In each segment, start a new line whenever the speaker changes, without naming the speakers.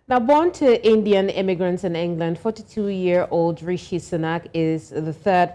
Now, born to Indian immigrants in England, 42-year-old Rishi Sunak is the third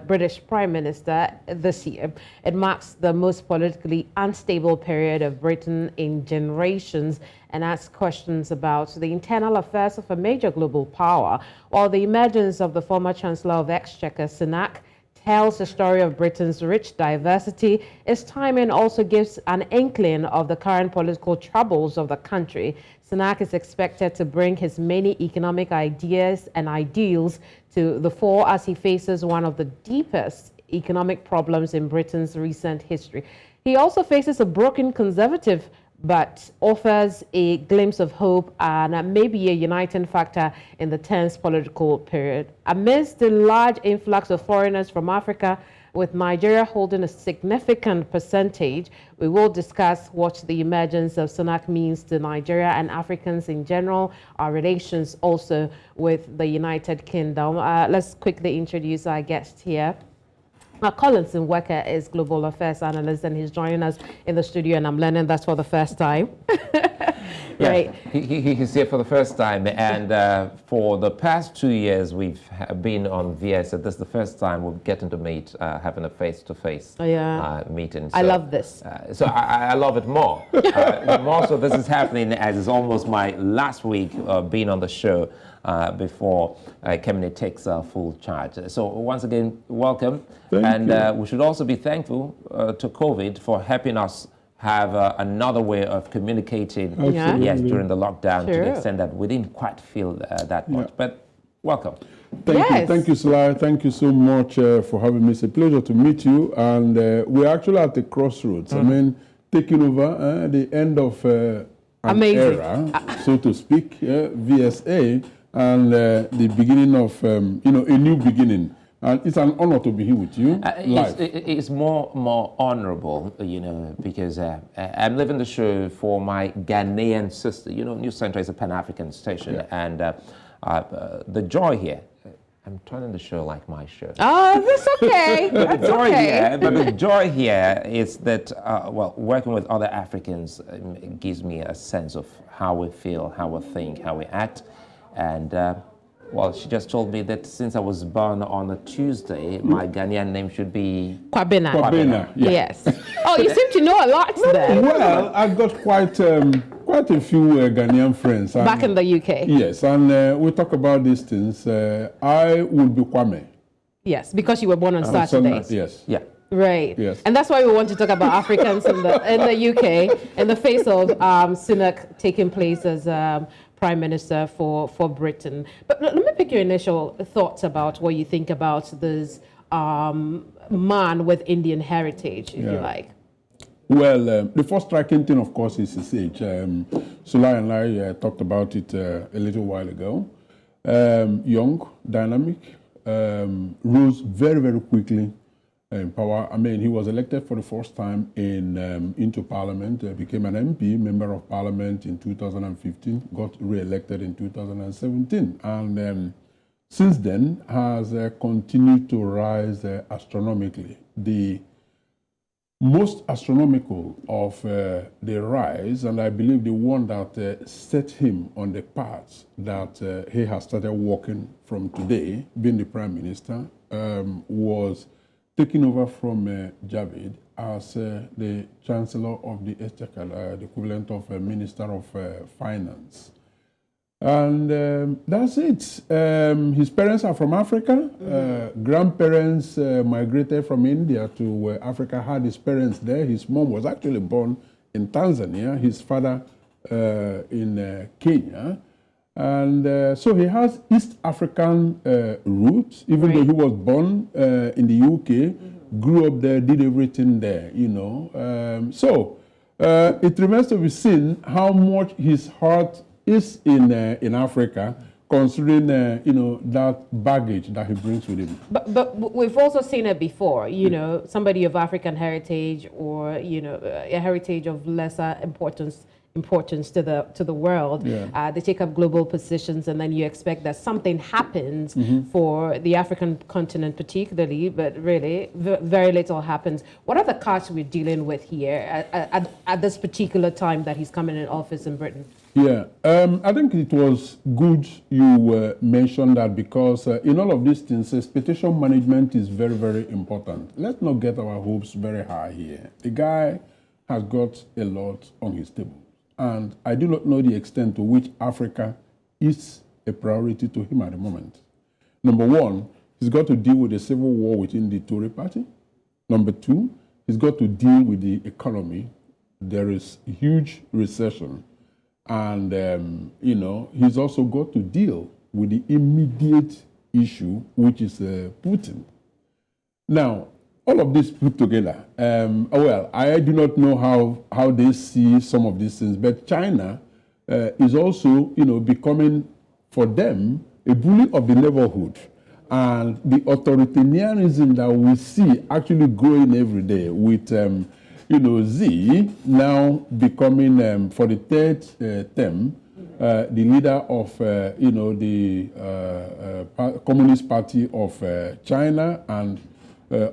British Prime Minister this year. It marks the most politically unstable period of Britain in generations and asks questions about the internal affairs of a major global power. While the emergence of the former Chancellor of Exchequer, Sunak, tells the story of Britain's rich diversity, its timing also gives an inkling of the current political troubles of the country. Sunak is expected to bring his many economic ideas and ideals to the fore as he faces one of the deepest economic problems in Britain's recent history. He also faces a broken conservative but offers a glimpse of hope and maybe a uniting factor in the tense political period. Amidst the large influx of foreigners from Africa, with Nigeria holding a significant percentage, we will discuss what the emergence of Sunak means to Nigeria and Africans in general, our relations also with the United Kingdom. Let's quickly introduce our guest here. Collins Nweke is Global Affairs Analyst, and he's joining us in the studio, and I'm learning that for the first time.
Right. He's here for the first time, and for the past 2 years, we've been on VS. So this is the first time we're getting to meet, having a face-to-face meeting. So,
I love this.
So I love it more. More so this is happening as it's almost my last week being on the show before Kemini takes full charge. So once again, welcome.
Thank you.
We should also be thankful to COVID for helping us have another way of communicating during the lockdown to the extent that we didn't quite feel that much. But welcome.
Thank you, Sulaiman. Thank you so much for having me. It's a pleasure to meet you. And we're actually at the crossroads. I mean, taking over the end of an era, so to speak, VSA, and the beginning of a new beginning. And it's an honor to be here with you.
It's more honorable, because I'm leaving the show for my Ghanaian sister. News Center is a Pan-African station, and the joy here. I'm turning the show like my show.
Oh, that's okay. That's okay.
But the joy here is that, working with other Africans gives me a sense of how we feel, how we think, how we act, and. She just told me that since I was born on a Tuesday, my Ghanaian name should be
Kwabena.
Kwabena,
Yes. Oh, you seem to know a lot there.
Well, I've got quite a few Ghanaian friends.
Back in the UK.
Yes, and we talk about these things. I will be Kwame.
Yes, because you were born on Saturday.
Yes.
Yeah.
Right.
Yes.
And that's why we want to talk about Africans in the UK in the face of Sunak taking place as Prime Minister for Britain. But let me pick your initial thoughts about what you think about this man with Indian heritage, if you like.
Well, the first striking thing, of course, is his age. Sulai and I talked about it a little while ago. Young, dynamic, rose very, very quickly in power. I mean, he was elected for the first time into Parliament, became an MP, Member of Parliament in 2015, got re-elected in 2017, and since then has continued to rise astronomically. The most astronomical of the rise, and I believe the one that set him on the path that he has started walking from today, being the Prime Minister, was taking over from Javid as the Chancellor of the Exchequer, the equivalent of a Minister of Finance. And that's it. His parents are from Africa. Grandparents migrated from India to Africa, had his parents there. His mom was actually born in Tanzania, his father in Kenya. And so he has East African roots, even though he was born in the UK, grew up there, did everything there, So it remains to be seen how much his heart is in Africa, considering that baggage that he brings with him.
But we've also seen it before, somebody of African heritage or a heritage of lesser importance importance to the world.
Yeah.
They take up global positions, and then you expect that something happens for the African continent particularly, but really very little happens. What are the cards we're dealing with here at this particular time that he's coming in office in Britain?
Yeah, I think it was good you mentioned that, because in all of these things, expectation management is very, very important. Let's not get our hopes very high here. The guy has got a lot on his table, and I do not know the extent to which Africa is a priority to him at the moment. Number one, he's got to deal with the civil war within the Tory party. Number two, he's got to deal with the economy. There is huge recession. And, he's also got to deal with the immediate issue, which is Putin. Now, all of this put together, well, I do not know how they see some of these things, but China is also, becoming, for them, a bully of the neighborhood. And the authoritarianism that we see actually growing every day with Xi now becoming, for the third term, the leader of, the Communist Party of China, and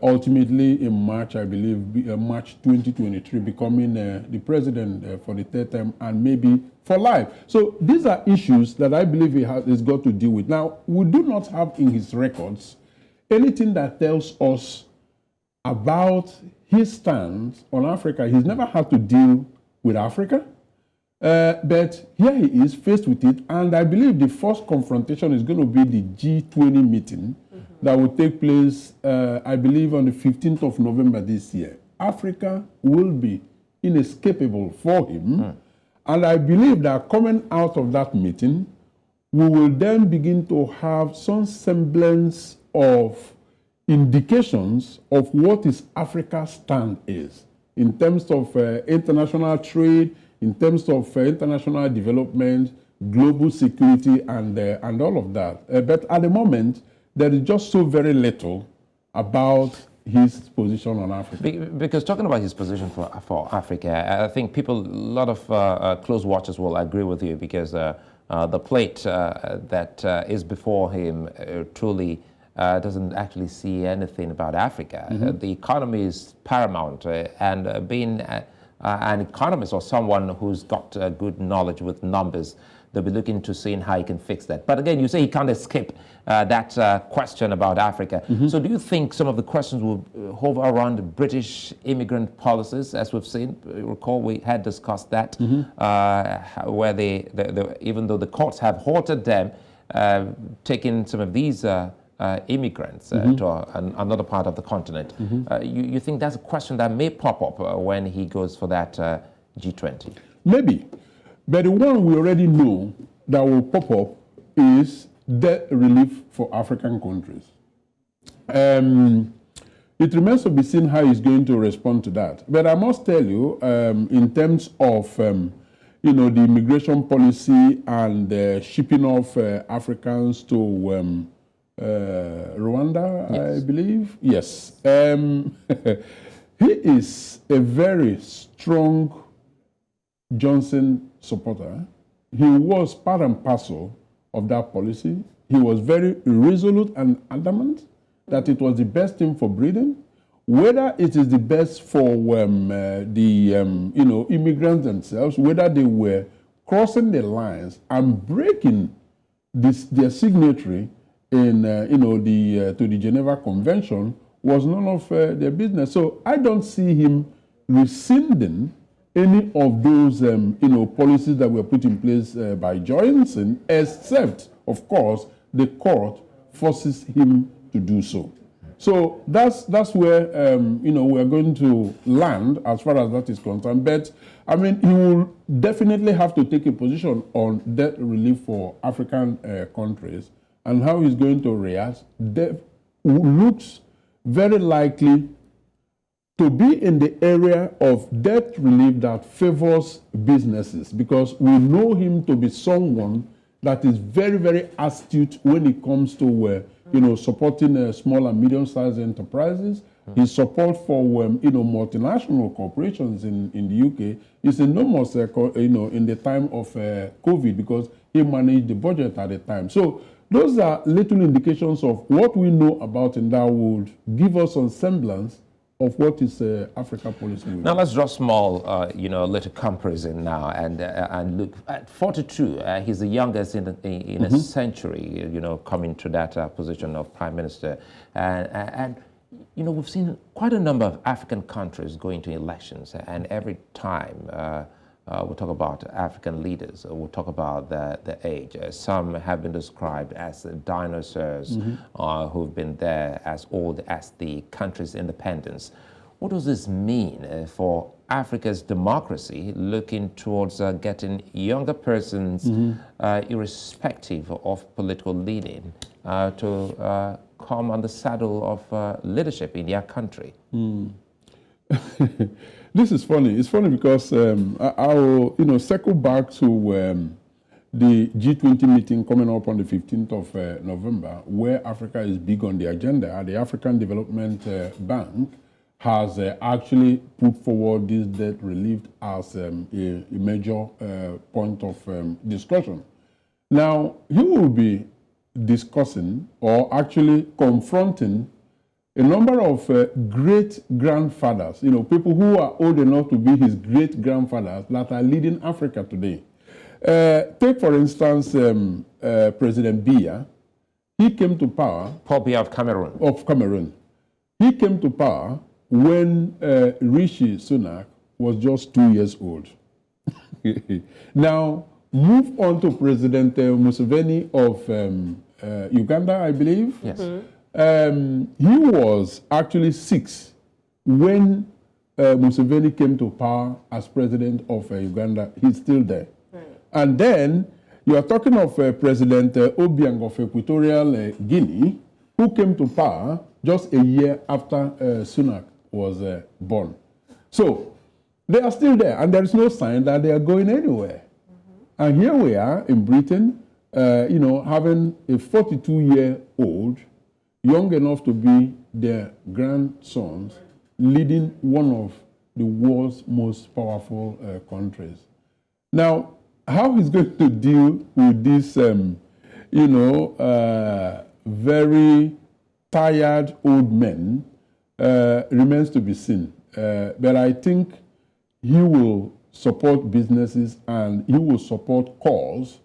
ultimately in March, I believe, March 2023, becoming the president for the third term, and maybe for life. So these are issues that I believe he's got to deal with. Now, we do not have in his records anything that tells us about his stance on Africa. He's never had to deal with Africa, but here he is faced with it, and I believe the first confrontation is going to be the G20 meeting that will take place, I believe, on the 15th of November this year. Africa will be inescapable for him, and I believe that coming out of that meeting, we will then begin to have some semblance of indications of what is Africa's stand is in terms of international trade, in terms of international development, global security, and all of that. But at the moment, there is just so very little about his position on Africa.
Because talking about his position for Africa, I think a lot of close watchers will agree with you, because the plate that is before him truly doesn't actually see anything about Africa. The economy is paramount, and being an economist or someone who's got good knowledge with numbers, they'll be looking to seeing how he can fix that. But again, you say he can't escape that question about Africa. So do you think some of the questions will hover around the British immigrant policies, as we've seen? Recall we had discussed that, where even though the courts have halted them, taking some of these immigrants to another part of the continent. You think that's a question that may pop up when he goes for that G20? Maybe.
But the one we already know that will pop up is debt relief for African countries. It remains to be seen how he's going to respond to that. But I must tell you, in terms of the immigration policy and shipping off Africans to Rwanda, yes. I believe. Yes. He is a very strong Johnson supporter. He was part and parcel of that policy. He was very resolute and adamant that it was the best thing for Britain. Whether it is the best for the immigrants themselves, whether they were crossing the lines and breaking their signatory in to the Geneva Convention, was none of their business. So I don't see him rescinding any of those policies that were put in place by Johnson, except, of course, the court forces him to do so. So that's where we are going to land as far as that is concerned. But I mean, he will definitely have to take a position on debt relief for African countries, and how he's going to react looks very likely to be in the area of debt relief that favors businesses, because we know him to be someone that is very, very astute when it comes to supporting small and medium-sized enterprises, His support for multinational corporations in the UK is enormous, in the time of COVID, because he managed the budget at the time. So those are little indications of what we know about Endowed, give us some semblance of what is Africa policy.
Now let's draw small, little comparison now and look at 42. He's the youngest in a century, coming to that position of prime minister, and we've seen quite a number of African countries going to elections, and every time we'll talk about African leaders, we'll talk about the age. Some have been described as dinosaurs who've been there as old as the country's independence. What does this mean for Africa's democracy, looking towards getting younger persons, irrespective of political leaning, to come on the saddle of leadership in their country?
This is funny. It's funny because I will, circle back to the G20 meeting coming up on the 15th of November, where Africa is big on the agenda. The African Development Bank has actually put forward this debt relief as a major point of discussion. Now, he will be discussing or actually confronting a number of great-grandfathers, people who are old enough to be his great-grandfathers that are leading Africa today. Take, for instance, President Biya. He came to power.
Paul Biya of Cameroon.
He came to power when Rishi Sunak was just 2 years old. Now, move on to President Museveni of Uganda, I believe.
Yes.
He was actually 6 when Museveni came to power as president of Uganda. He's still there. Right. And then you are talking of President Obiang of Equatorial Guinea, who came to power just a year after Sunak was born. So they are still there, and there is no sign that they are going anywhere. And here we are in Britain, having a 42-year-old, young enough to be their grandsons, leading one of the world's most powerful countries. Now, how he's going to deal with this, very tired old men remains to be seen. But I think he will support businesses and he will support cause,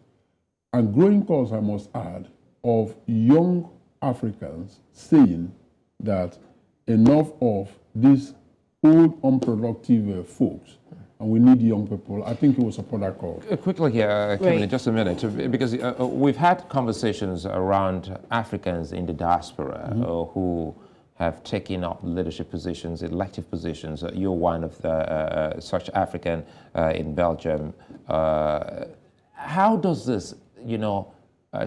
and growing cause, I must add, of young Africans saying that enough of these old, unproductive folks, and we need young people. I think he will support that call.
Quickly here, Kemini, just a minute, because we've had conversations around Africans in the diaspora who have taken up leadership positions, elective positions. You're one of the, such African in Belgium. How does this,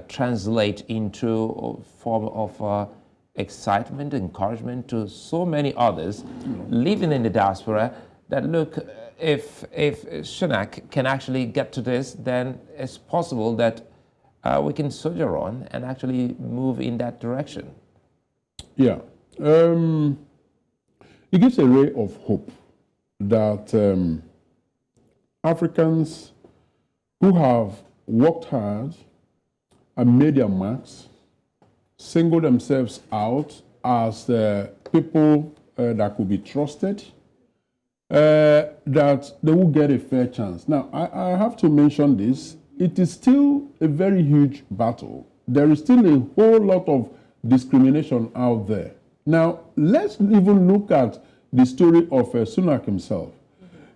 translate into a form of excitement, encouragement to so many others living in the diaspora that, look, if Sunak can actually get to this, then it's possible that we can soldier on and actually move in that direction?
Yeah. It gives a ray of hope that Africans who have worked hard and made their marks, single themselves out as people that could be trusted, that they will get a fair chance. Now, I have to mention this. It is still a very huge battle. There is still a whole lot of discrimination out there. Now, let's even look at the story of Sunak himself.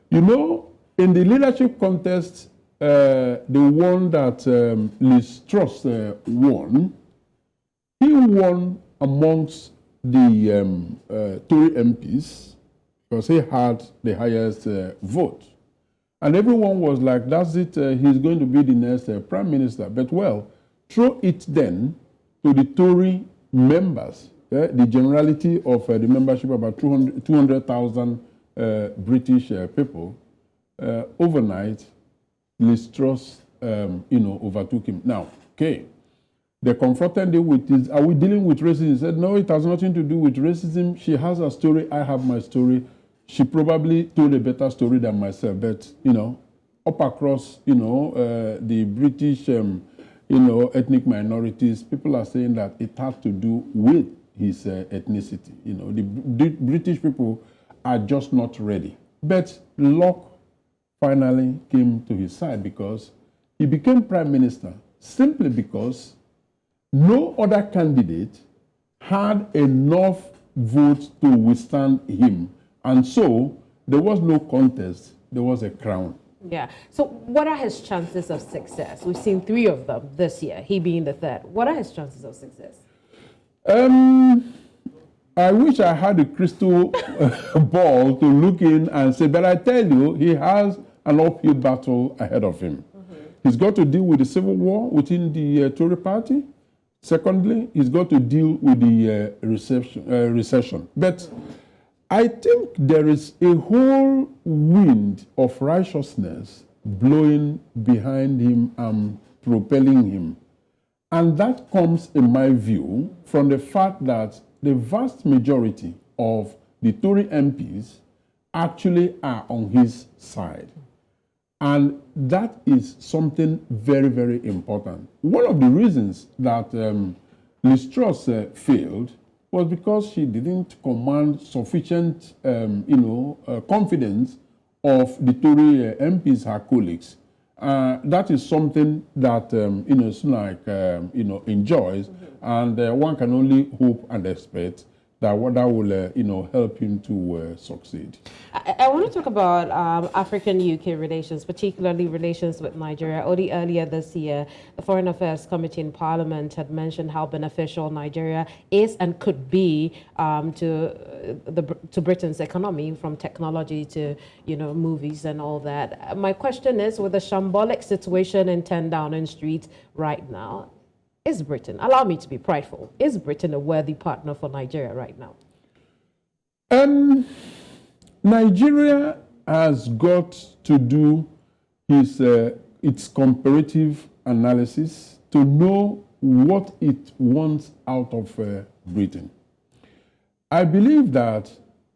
In the leadership contest, the one that Liz Truss won, he won amongst the Tory MPs because he had the highest vote. And everyone was like, that's it, he's going to be the next prime minister. But well, throw it then to the Tory members, the generality of the membership, about 200,000 British people, overnight, Liz Truss, overtook him. Now, okay, They confronted him with this, are we dealing with racism? He said, no, it has nothing to do with racism. She has a story, I have my story. She probably told a better story than myself, but, up across, the British, ethnic minorities, people are saying that it has to do with his ethnicity. The British people are just not ready. But luck finally came to his side because he became prime minister simply because no other candidate had enough votes to withstand him. And so there was no contest, there was a crown.
Yeah. So what are his chances of success? We've seen 3 of them this year, he being the 3rd. What are his chances of success?
I wish I had a crystal ball to look in and say, but I tell you, he has an uphill battle ahead of him. He's got to deal with the civil war within the Tory party. Secondly, he's got to deal with the recession. But I think there is a whole wind of righteousness blowing behind him and propelling him. And that comes, in my view, from the fact that the vast majority of the Tory MPs actually are on his side. And that is something very, very important. One of the reasons that Liz Truss failed was because she didn't command sufficient, confidence of the Tory MPs, her colleagues. That is something that Sunak enjoys, and one can only hope and expect that will help him to succeed.
I want to talk about African-UK relations, particularly relations with Nigeria. Only earlier this year, the Foreign Affairs Committee in Parliament had mentioned how beneficial Nigeria is and could be to Britain's economy, from technology to movies and all that. My question is, with the shambolic situation in 10 Downing Street right now, is Britain, allow me to be prideful, is Britain a worthy partner for Nigeria right now?
Nigeria has got to do its comparative analysis to know what it wants out of Britain. I believe that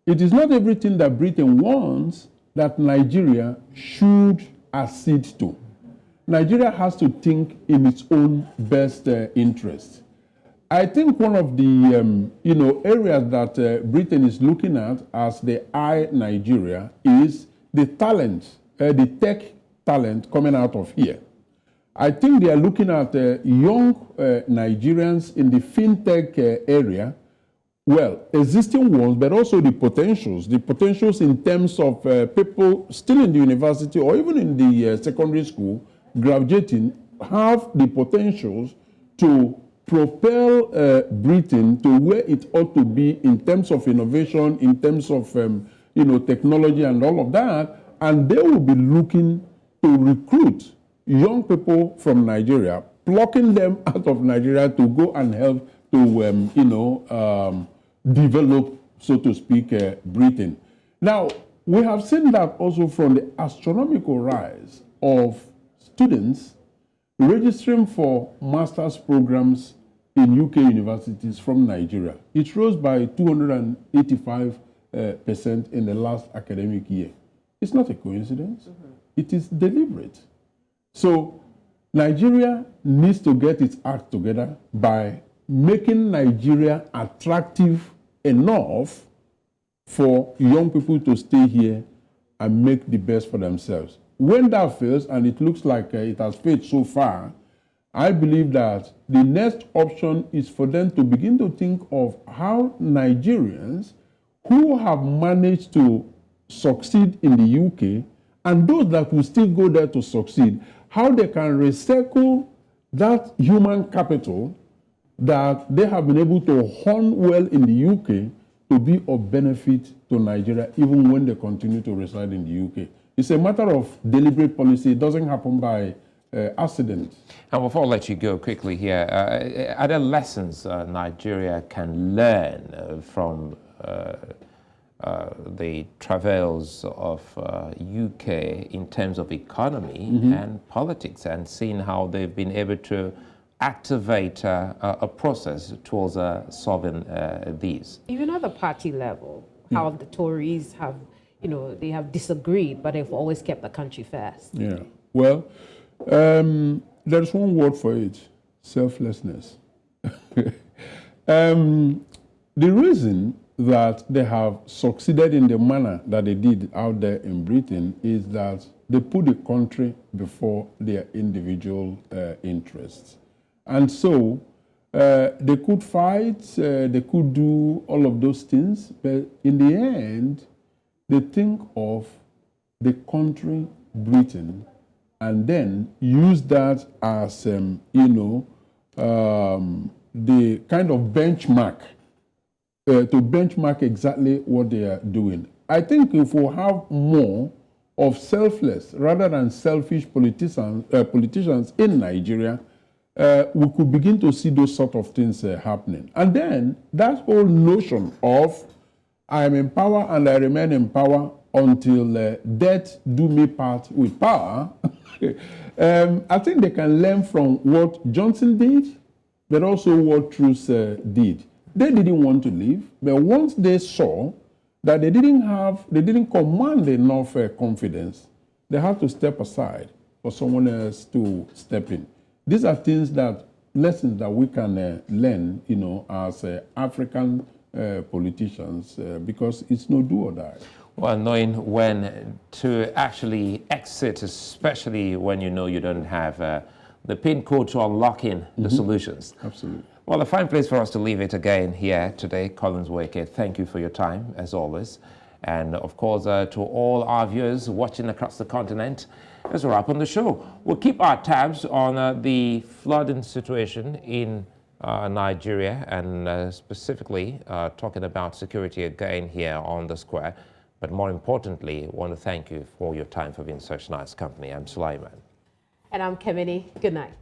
it is not everything that Britain wants that Nigeria should accede to. Nigeria has to think in its own best interest. I think one of the areas that Britain is looking at as the eye Nigeria is the talent, the tech talent coming out of here. I think they are looking at young Nigerians in the fintech area, well, existing ones, but also the potentials in terms of people still in the university or even in the secondary school graduating, have the potentials to propel Britain to where it ought to be in terms of innovation, in terms of technology and all of that, and they will be looking to recruit young people from Nigeria, plucking them out of Nigeria to go and help to develop, so to speak, Britain. Now, we have seen that also from the astronomical rise of students registering for master's programs in UK universities from Nigeria. It rose by 285% in the last academic year. It's not a coincidence. It is deliberate. So Nigeria needs to get its act together by making Nigeria attractive enough for young people to stay here and make the best for themselves. When that fails, and it looks like it has failed so far, I believe that the next option is for them to begin to think of how Nigerians who have managed to succeed in the UK and those that will still go there to succeed, how they can recycle that human capital that they have been able to hone well in the UK to be of benefit to Nigeria even when they continue to reside in the UK. It's a matter of deliberate policy. It doesn't happen by accident.
And before I let you go quickly here, are there lessons Nigeria can learn from the travails of UK in terms of economy and politics, and seeing how they've been able to activate a process towards solving these.
Even at the party level, how the Tories have, they have disagreed, but they've always kept the country first.
Yeah. Well, there's one word for it: selflessness. The reason that they have succeeded in the manner that they did out there in Britain is that they put the country before their individual interests. And so they could fight, they could do all of those things, but in the end, they think of the country, Britain, and then use that as, the kind of benchmark to benchmark exactly what they are doing. I think if we have more of selfless rather than selfish politicians in Nigeria, we could begin to see those sort of things happening. And then that whole notion of I am in power and I remain in power until death do me part with power, I think they can learn from what Johnson did, but also what Truss did. They didn't want to leave, but once they saw that they didn't command enough confidence, they had to step aside for someone else to step in. These are lessons that we can learn, as African politicians, because it's no do or die.
Well, knowing when to actually exit, especially when you know you don't have the pin code to unlocking the solutions.
Absolutely.
Well, a fine place for us to leave it again here today. Collins Nweke, thank you for your time, as always. And, of course, to all our viewers watching across the continent, that's a wrap on the show. We'll keep our tabs on the flooding situation in Nigeria and specifically talking about security again here on the square. But more importantly, I want to thank you for your time for being such nice company. I'm Sulaiman.
And I'm Kemini. Good night.